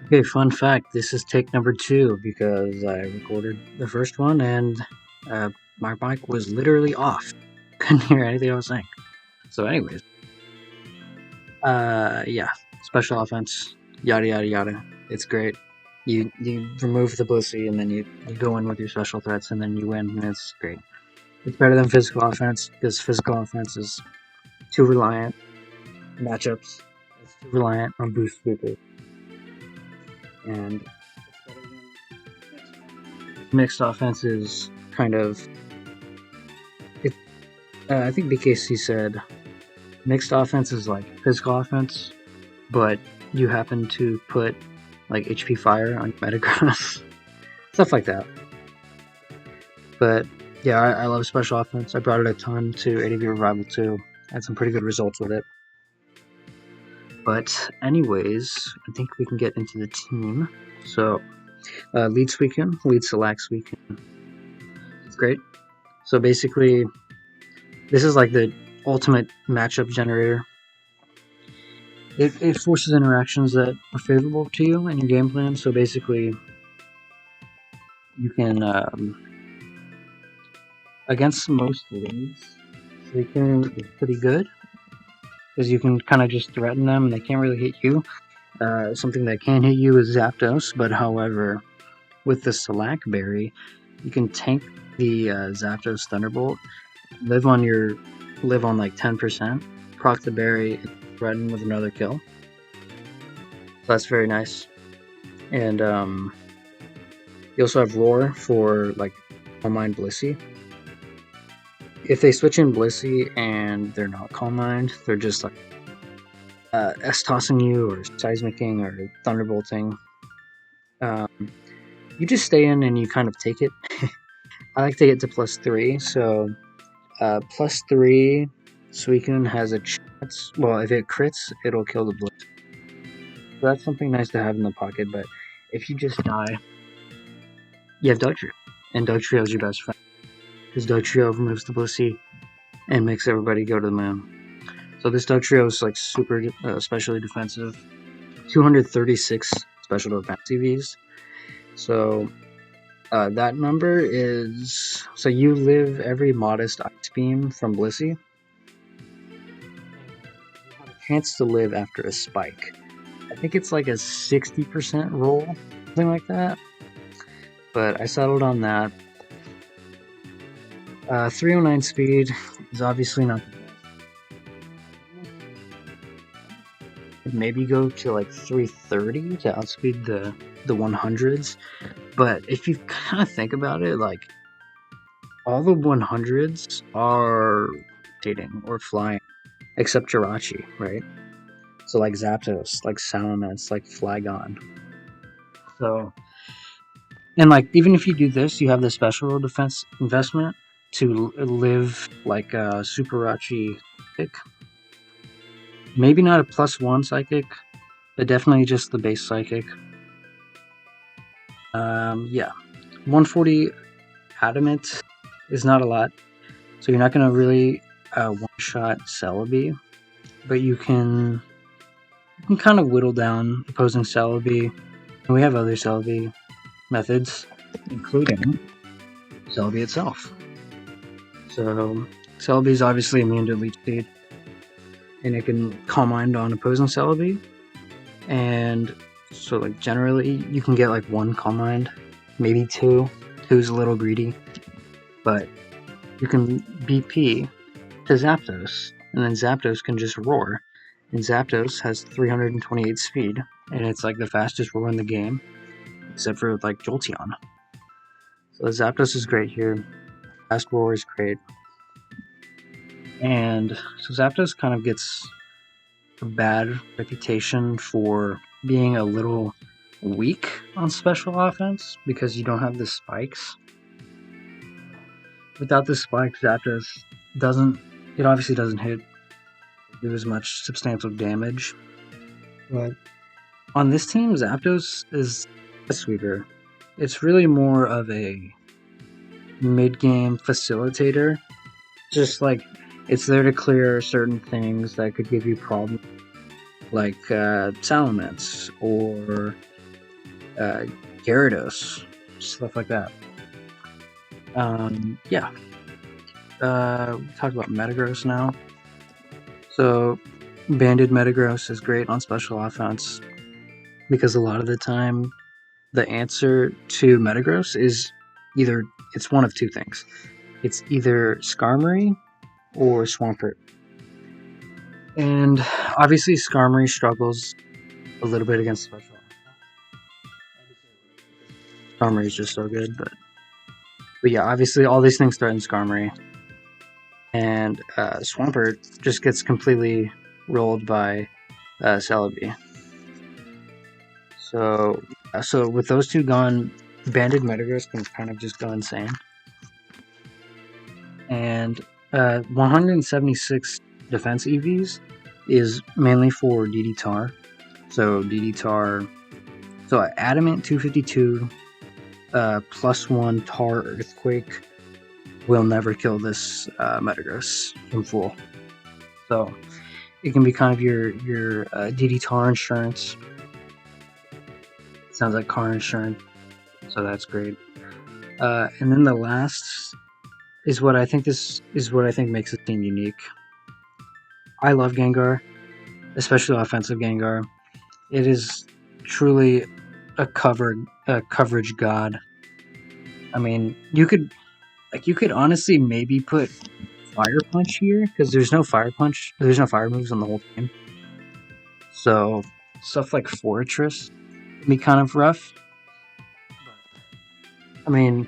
Okay, fun fact, this is take number 2 because I recorded the first one and uh, my mic was literally off. Couldn't hear anything I was saying. So, anyways, yeah, special offense, yada yada yada. It's great. You remove the bussy and then you go in with your special threats and then you win and it's great. It's better than physical offense because physical offense is too reliant matchups. It's too reliant on boost sweepers and mixed offense is kind of it. I think BKC said mixed offense is like physical offense, but you happen to put like HP fire on Metagross, stuff like that. But yeah, I love special offense. I brought it a ton to ADV Revival 2. Had some pretty good results with it. But anyways, I think we can get into the team. So lead suicune, lead select suicune. It's great. So basically, this is like the ultimate matchup generator. It forces interactions that are favorable to you in your game plan. So basically, you can against most leads, suicune is pretty good because you can kind of just threaten them and they can't really hit you. Something that can hit you is Zapdos, but however, with the Slack Berry, you can tank the Zapdos Thunderbolt, live on like 10%, proc the berry, and threaten with another kill. So that's very nice. And you also have Roar for like Calm Mind Blissey. If they switch in Blissey and they're not Calm Mind, they're just like S-tossing you or seismicking or thunderbolting. You just stay in and you kind of take it. I like to get to +3, so +3 Suicune has a chance. Well, if it crits, it'll kill the Blitz. So that's something nice to have in the pocket, but if you just die, you have Dugtrio. And Dugtrio is your best friend. Because Dugtrio removes the Blissey and makes everybody go to the moon. So this Dugtrio is like super specially defensive. 236 special defense EVs. So that number is... So you live every modest Ice Beam from Blissey. You have a chance to live after a Spike. I think it's like a 60% roll, something like that. But I settled on that. 309 speed is obviously not the best. Maybe go to like 330 to outspeed the 100s. But if you kind of think about it, like all the 100s are rotating or flying, except Jirachi, right? So like Zapdos, like Salamence, like Flygon. So, and like even if you do this, you have the special defense investment to live like a Superachi psychic. Maybe not a +1 psychic, but definitely just the base psychic. Yeah, 140 adamant is not a lot, so you're not gonna really one-shot Celebi, but you can kind of whittle down opposing Celebi. And we have other Celebi methods, including Celebi itself. So Celebi is obviously immune to Leech Seed, and it can Calm Mind on opposing Celebi. And so like generally you can get like 1 Calm Mind, maybe 2. 2's a little greedy, but you can BP to Zapdos, and then Zapdos can just roar. And Zapdos has 328 speed, and it's like the fastest roar in the game, except for like Jolteon. So Zapdos is great here. Fast roar is great. And so Zapdos kind of gets a bad reputation for being a little weak on special offense because you don't have the spikes. Without the spikes, Zapdos doesn't. It obviously doesn't do as much substantial damage. But on this team, Zapdos is a sweeper. It's really more of a mid-game facilitator. Just like it's there to clear certain things that could give you problems, like Salamence or uh, Gyarados, stuff like that. Yeah. We talked about Metagross now. So, Banded Metagross is great on special offense because a lot of the time the answer to Metagross is either it's one of two things. It's either Skarmory or Swampert. And obviously Skarmory struggles a little bit against special. Skarmory is just so good, but yeah, obviously all these things threaten Skarmory. And Swampert just gets completely rolled by Celebi. So with those two gone, Banded Metagross can kind of just go insane. And 176 defense EVs is mainly for DD Tar. So DD Tar, so Adamant 252 +1 Tar Earthquake will never kill this Metagross in full. So it can be kind of your DD Tar insurance. Sounds like car insurance, so that's great. And then the last is what I think makes this team unique. I love Gengar, especially offensive Gengar. It is truly a coverage god. I mean, you could honestly maybe put Fire Punch here because there's no Fire moves on the whole team. So stuff like Fortress can be kind of rough. I mean,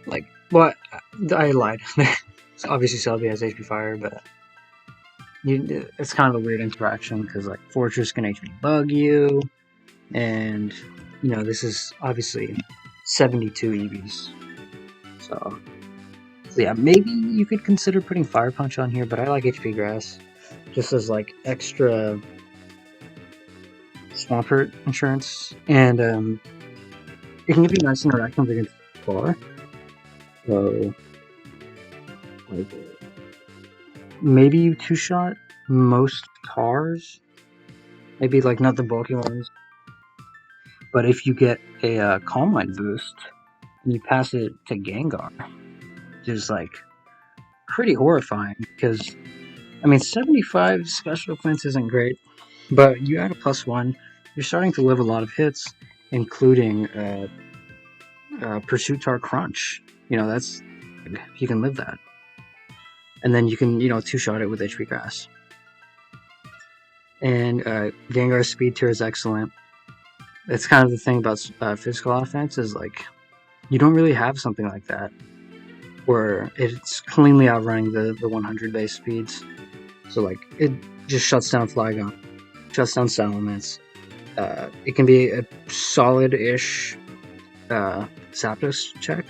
like, what? I lied. Obviously, Celebi has HP Fire, but it's kind of a weird interaction because like Fortress can HP Bug you, and this is obviously 72 EVs. So yeah, maybe you could consider putting Fire Punch on here, but I like HP Grass just as like extra Swampert insurance, and it can give you nice interactions against Bar. So like maybe you two-shot most cars, maybe like not the bulky ones, but if you get a Calm Mind boost and you pass it to Gengar, which is like pretty horrifying because I mean 75 special defense isn't great, but you add a +1, you're starting to live a lot of hits, including Pursuit Tar Crunch. That's you can live that, and then you can two-shot it with HP Grass. And Gengar's speed tier is excellent. That's kind of the thing about physical offense is like you don't really have something like that where it's cleanly outrunning the 100 base speeds. So like it just shuts down Flygon, shuts down Salamence. It can be a solid-ish Zapdos check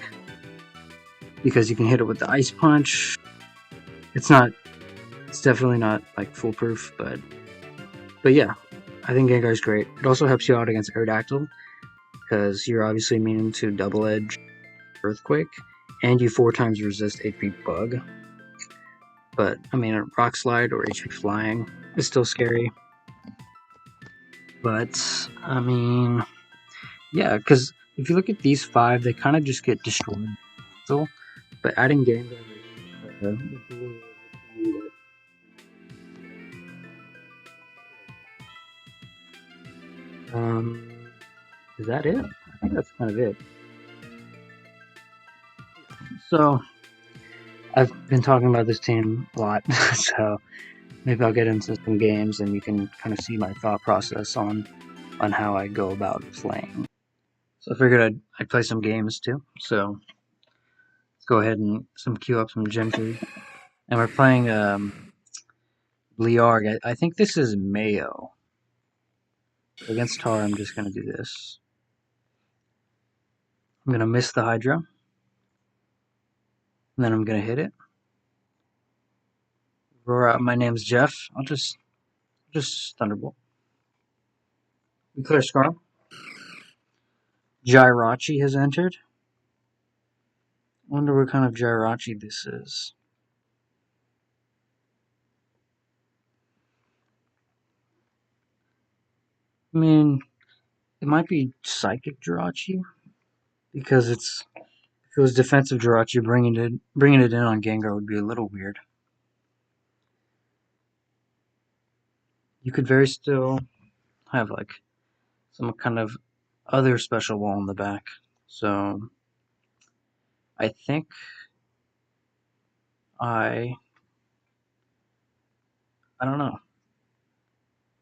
because you can hit it with the Ice Punch. It's definitely not like foolproof, but yeah, I think Gengar's great. It also helps you out against Aerodactyl because you're obviously immune to Double Edge Earthquake, and you 4 times resist HP Bug. But I mean, a Rock Slide or HP Flying is still scary. But I mean, yeah, because if you look at these 5, they kind of just get destroyed. So, but adding Gengar is that it? I think that's kind of it. So, I've been talking about this team a lot, so maybe I'll get into some games and you can kind of see my thought process on how I go about playing. So I figured I'd play some games too. So let's go ahead and queue up some Gen 3. And we're playing Liarg. I think this is Mayo. Against Tar, I'm just going to do this. I'm going to miss the Hydra. And then I'm going to hit it. Roar out, my name's Jeff. I'll just Thunderbolt. We clear Scarl. Jirachi has entered. Wonder what kind of Jirachi this is. I mean, It might be Psychic Jirachi, because if it was defensive Jirachi, bringing it in on Gengar would be a little weird. You could very still have like some kind of other special wall in the back. So I think I I don't know.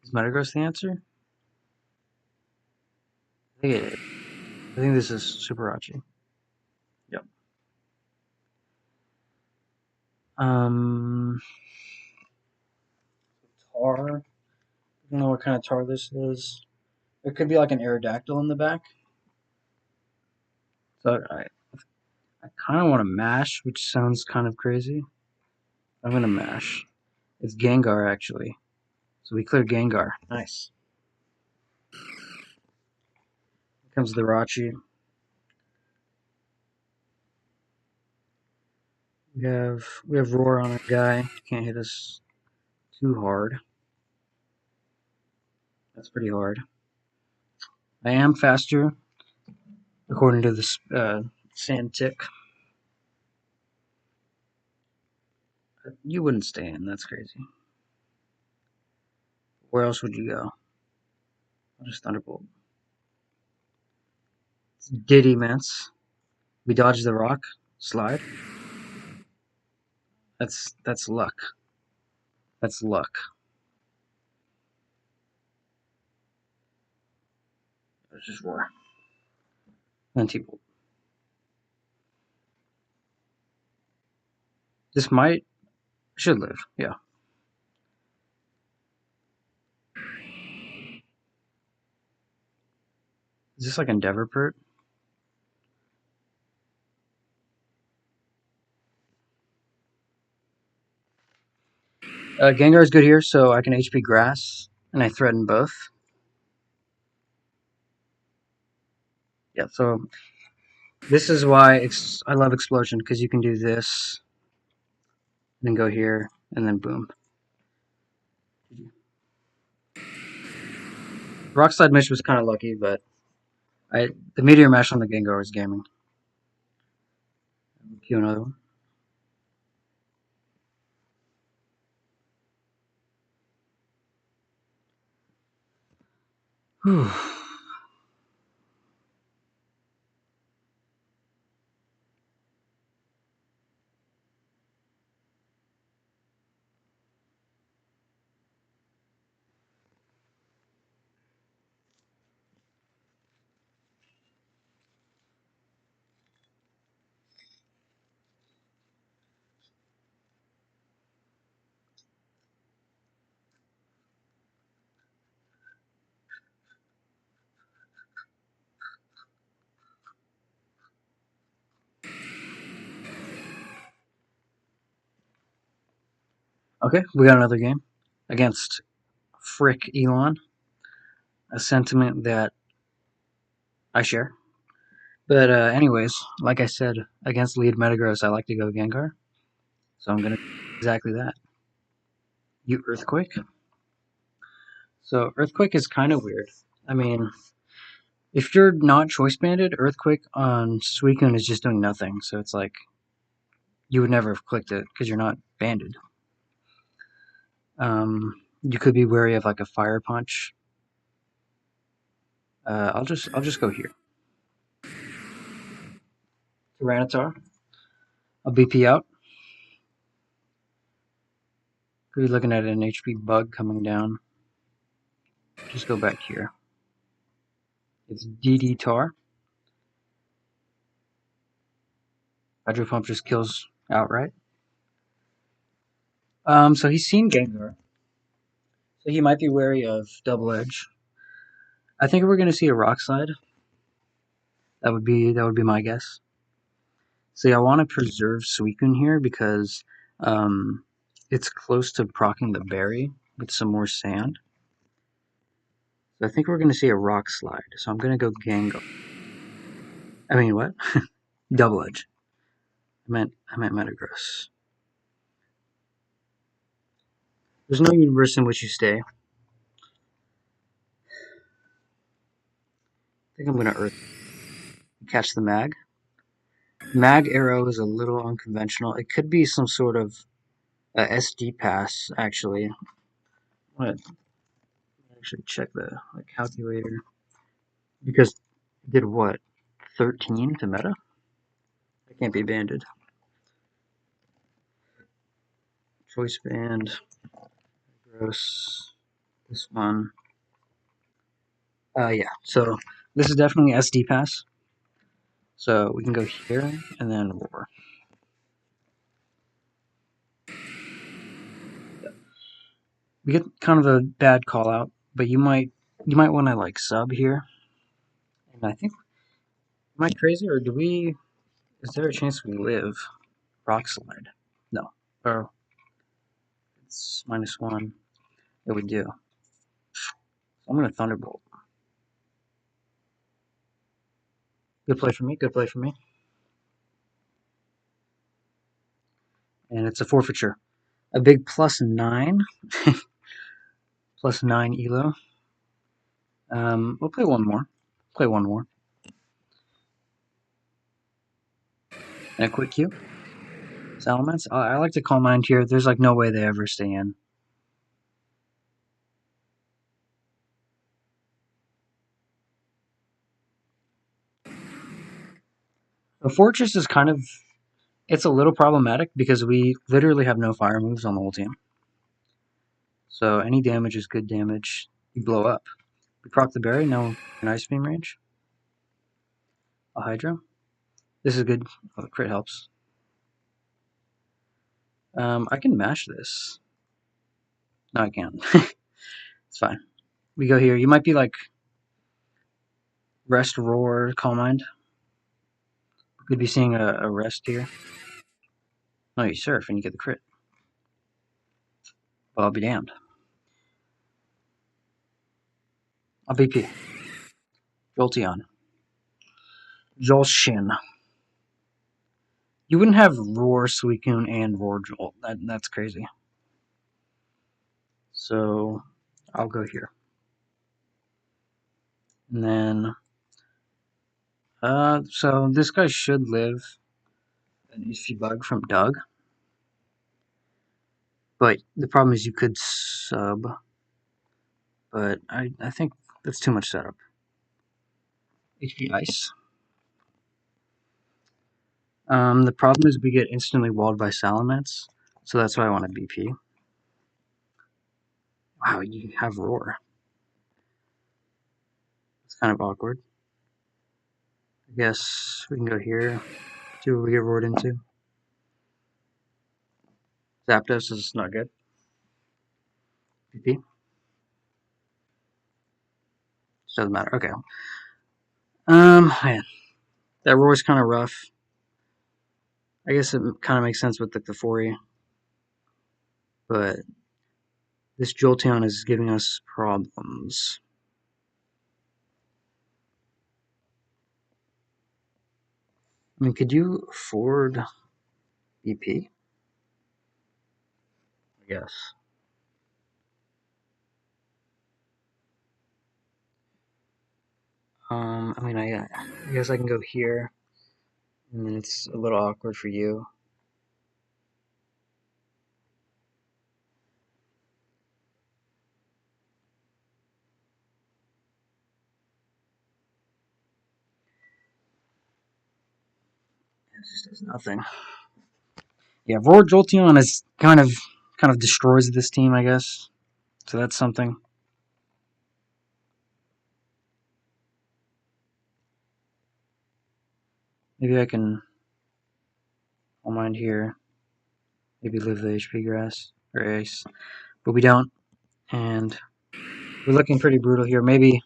Is Metagross the answer? I think it is. I think this is Superachi. Yep. Um, Tar. I don't know what kind of tar this is. It could be like an Aerodactyl in the back. So I kind of want to mash, which sounds kind of crazy. I'm gonna mash. It's Gengar actually. So we cleared Gengar. Nice. Here comes the Rachi. We have Roar on our guy. Can't hit us too hard. That's pretty hard. I am faster, according to this sand tick. You wouldn't stay in. That's crazy. Where else would you go? I'll just Thunderbolt. It's Diddy Mance. We dodge the rock. Slide. That's luck. That's luck. Let's just Roar. And T-Bolt. This should live. Yeah. Is this like Endeavorpert? Gengar is good here, so I can HP Grass, and I threaten both. Yeah, so this is why I love Explosion, because you can do this, then go here, and then boom. Rock Slide Mish was kind of lucky, but the Meteor Mash on the Gengar was gaming. Cue another one. Whew. Okay, we got another game against Frick Elon, a sentiment that I share. But anyways, like I said, against lead Metagross, I like to go Gengar, so I'm gonna do exactly that. You Earthquake. So Earthquake is kind of weird. I mean, if you're not choice banded, Earthquake on Suicune is just doing nothing. So it's like you would never have clicked it because you're not banded. You could be wary of like a Fire Punch. I'll just go here. Tyranitar. I'll BP out. Could be looking at an HP bug coming down. Just go back here. It's DD Tar. Hydro Pump just kills outright. So he's seen Gengar. So he might be wary of Double Edge. I think we're gonna see a Rock Slide. That would be my guess. See, I want to preserve Suicune here because it's close to proccing the berry with some more sand. So I think we're gonna see a Rock Slide. So I'm gonna go Gengar. I mean what? Double Edge. I meant Metagross. There's no universe in which you stay. think I'm gonna Earth catch the mag. Mag arrow is a little unconventional. It could be some sort of SD pass, actually. What? Actually, check the calculator because it did what? 13 to meta? That can't be banded. Choice band. Gross. This one. Yeah. So this is definitely SD pass. So we can go here and then roar. We get kind of a bad call out, but you might want to like sub here. And I think, am I crazy or do we? Is there a chance we live rock slide? No. Or it's -1. Yeah, we do. So I'm gonna thunderbolt. Good play for me. Good play for me. And it's a forfeiture. A big +9. +9 elo. We'll play one more. Play one more. And a quick Q. Salamence. I like to call mine here. There's like no way they ever stay in. The Fortress is kind of, it's a little problematic because we literally have no fire moves on the whole team. So any damage is good damage. You blow up. We proc the berry, now an ice beam range. A Hydra. This is good. Oh, the crit helps. I can mash this. No, I can't. It's fine. We go here. You might be like Rest, Roar, Calm Mind. We could be seeing a Rest here. No, you Surf and you get the crit. Well, I'll be damned. I'll BP. Jolteon. Jolshin. You wouldn't have Roar, Suicune, and Roar Jolt. That's crazy. So I'll go here. And then, so this guy should live an Easy Bug from Doug. But the problem is you could sub. But I think that's too much setup. HP Ice. The problem is we get instantly walled by Salamence. So that's why I want to BP. Wow, you have Roar. It's kind of awkward. I guess we can go here. See what we get roared into. Zapdos is not good. BP. Doesn't matter. Okay. Man. That roar is kind of rough. I guess it kind of makes sense with like the 4E. But this Jolteon is giving us problems. I mean, could you afford BP? I guess. I mean, I guess I can go here. And then it's a little awkward for you. It just does nothing. Yeah, Roar Jolteon is kind of destroys this team, I guess. So that's something. Maybe I can I'll mind here. Maybe live the HP grass or ace. But we don't. And we're looking pretty brutal here. Maybe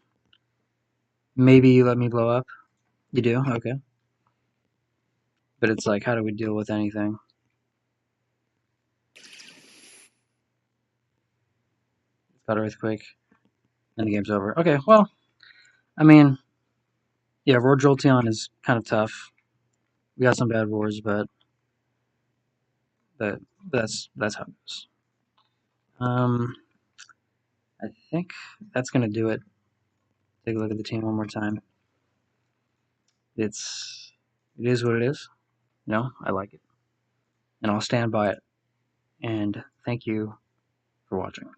you let me blow up. You do? Okay. But it's like, how do we deal with anything? Got Earthquake. And the game's over. Okay, well, I mean, yeah, Roar Jolteon is kind of tough. We got some bad roars, but that's how it goes. I think that's gonna do it. Take a look at the team one more time. It is what it is. I like it, and I'll stand by it. And thank you for watching.